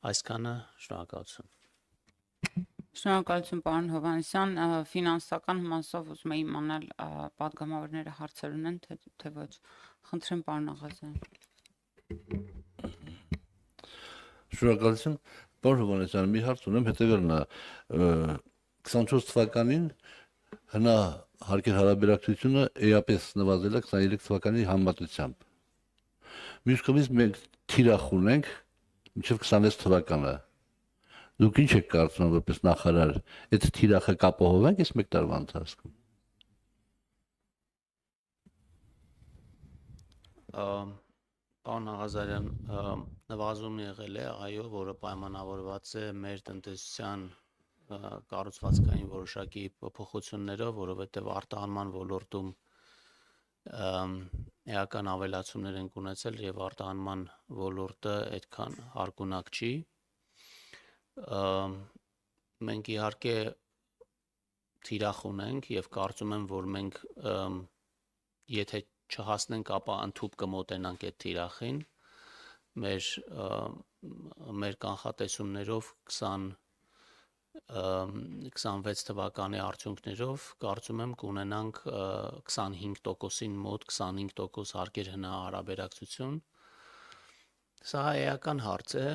Այսքանը, շնորհակալություն։ Շնորհակալություն, պարոն Հովհաննիսյան, ֆինանսական մասով ուզում եմ իմանալ պատգամավորները հարցեր ունեն, թե ոչ։ Խնդրեմ, պարոն Աղազարյան։ Շնորհակալություն, պարոն Հովհաննիսյան, մի հարց ունեմ, հետևյալն է, 24 թվականին հնա հարկեր հարաբերակցությունը էապես նվազել է 23 թվականի համեմատությամբ։ Մյուս կողմից մենք թիրախ ունենք մինչև 26 թվականը։ Դուք ինչ եք կարծում որպես նախարար, այդ թիրախը կապահովենք այս մեկ տարվա ընթացքում։ Պարոն Աղազարյան, նվազում եղել է, այո, որը պայմանավորված է մեր տնտեսության կառուցվածքային որոշակի փոփոխություններով, որովհետև արտահանման ոլորտում էական ավելացումներ են ունեցել եւ արտահանման ոլորտը այդքան հարկունակ չի։ Մենք իհարկե թիրախ ունենք եւ կարծում եմ, որ մենք եթե չհասնենք, ապա ընդհուպ կմոտենանք այդ թիրախին։ Մեր կանխատեսումներով 26 թվականի արդյունքներով կարծում եմ կունենանք 25%-ին մոտ 25% հարկեր հնա հարաբերակցություն։ Սա էական հարց է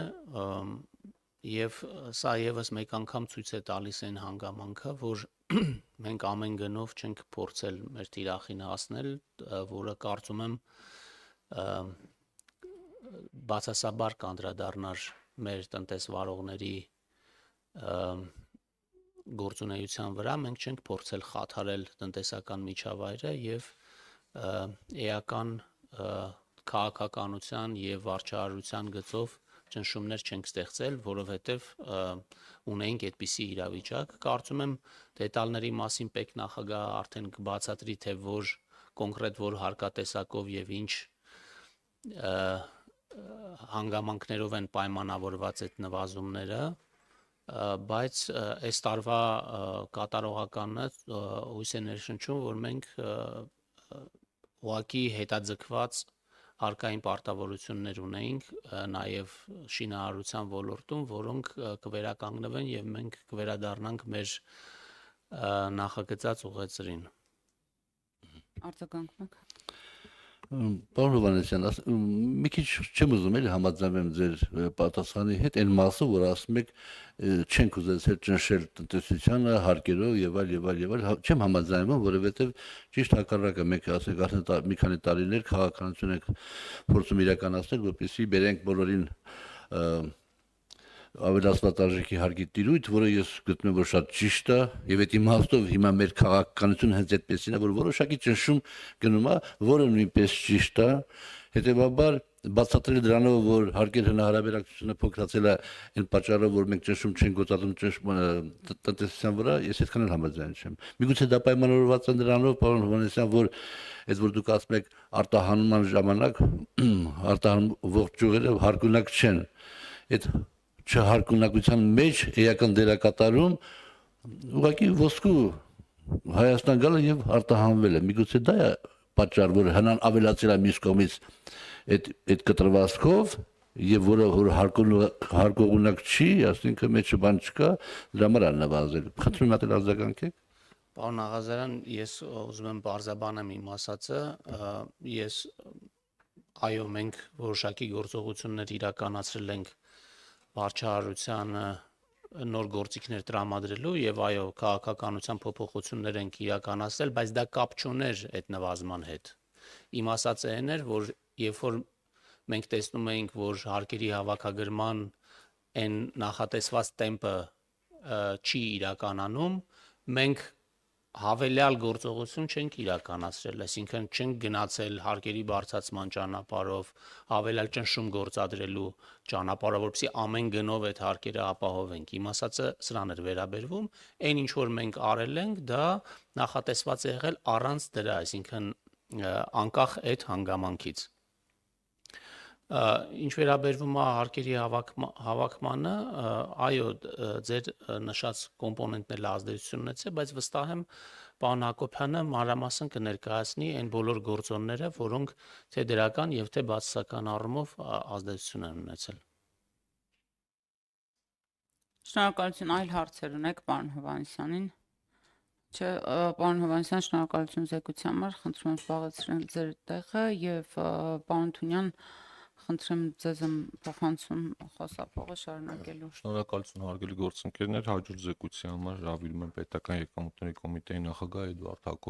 եւ սա եւս մեկ անգամ ցույց է տալիս այն հանգամանքը, որ մենք ամեն գնով չենք փորձել մեր թիրախին հասնել, որը կարծում եմ բացասաբար կանդրադառնար մեր տնտեսվարողների գործունեության վրա, մենք չենք փորձել խաթարել տնտեսական միջավայրը եւ էական քաղաքականության եւ վարչարարության գծով ճնշումներ չենք ստեղծել, որովհետեւ ունենք այդպիսի իրավիճակ։ Կարծում եմ դետալների մասին պետնախագահը արդեն կբացատրի, թե որ կոնկրետ որ հարկատեսակով եւ ինչ հանգամանքներով են պայմանավորված այդ նվազումները, բայց այս տարվա կատարողականը հույս է ներշնչում, որ մենք ուղղակի հետաձգված հարկային պարտավորություններ ունեինք նաև շինարարության ոլորտում, որոնք կվերականգնվեն եւ մենք կվերադառնանք մեր նախագծած ուղեցրին։ Արձագանքեք։ Պարոն Հովհաննիսյան, մի քիչ չեմ ուզում էլի համաձայնեմ ձեր պատասխանի հետ, այն մասը, որ ասում եք չենք ուզեցել ճնշել տնտեսությանը հարկերով եւ այլ, չեմ համաձայնվում, որովհետեւ ճիշտ հակառակը մենք ասենք արդեն մի քանի տարիներ քաղաքականություն ենք փորձում իրականացնել, որպեսզի բերենք բոլորին ավելացված արժեքի հարկի տիրույթ, որը ես գտնում եմ, որ շատ ճիշտ է, եւ այդ իմաստով հիմա մեր քաղաքականությունը հենց այդպեսին է, որ որոշակի ճնշում գնում է, որը նույնպես ճիշտ է, հետեւաբար բացատրել դրանով, որ հարկեր հնարավորակցությունը փոքրացել է այն պատճառով, որ մենք ճնշում չենք գործադրում տնտեսության վրա, ես այդքան էլ համաձայն չեմ։ Միգուցե դա պայմանավորված է դրանով, պարոն Հովհաննիսյան, որ այդ որ դուք ասում եք արտահանման ժամանակ արտահանվող ճյուղերը հարկունակ չեն։ Այդ չհարկունակության մեջ էական դերակատարում ուղղակի ոսկու Հայաստան գալը եւ արտահանվել է։ Միգուցե դա է պատճառ, որ հնան ավելացել է մյուս կողմից այդ կտրվածքով եւ որը հարկողունակ չի, ասինքն մեջը բան չկա, դրա համար աննվազել։ Խնդրում եմ հատել արձագանքեք։ Պարոն Աղազարյան, ես ուզում եմ բարձաբանեմ իմ ասածը, այո, մենք որոշակի գործողություններ իրականացրել ենք վարչարարությանը նոր գործիքներ տրամադրելու եւ այո, քաղաքականության փոփոխություններ ենք իրականացրել, բայց դա կապ չուներ այդ նվազման հետ։ Իմ ասածը այն էր, որ երբ որ մենք տեսնում էինք, որ հարկերի հավաքագրման այն նախատեսված տեմպը չի իրականանում, մենք հավելյալ գործողություն չենք իրականացրել, այսինքն չենք գնացել հարկերի բարձրացման ճանապարհով, հավելյալ ճնշում գործադրելու ճանապարհով, որպեսզի ամեն գնով այդ հարկերը ապահովենք։ Իմ ասածը սրան էր վերաբերվում, այն ինչ որ մենք արել ենք, դա նախատեսված է եղել առանց դրա, այսինքն անկախ այդ հանգամանքից։ Ինչ վերաբերվում է հարկերի հավաքմանը, այո, ձեր նշած կոմպոնենտն էլ ազդեցություն ունեցել, բայց վստահ եմ պարոն Հակոբյանը մանրամասն կներկայացնի այն բոլոր գործոնները, որոնք թե դրական եւ թե բացասական առումով ազդեցություն են ունեցել։ Շնորհակալություն, այլ հարցեր ունեք պարոն Հովհաննիսյանին։ Չէ, պարոն Հովհաննիսյան, շնորհակալություն զեկույցի համար, խնդրում եմ զբաղեցնել ձեր տեղը եւ պարոն Թունյան, խնդրեմ ձեզ եմ փոխանցում խոսափողը շարունակելու։ Շնորհակալություն հարգելի գործընկերներ, հաջորդ զեկույցի համար հրավիրում եմ պետական եկամուտների կոմիտեի նախագահ Էդվարդ Հակոբյանին։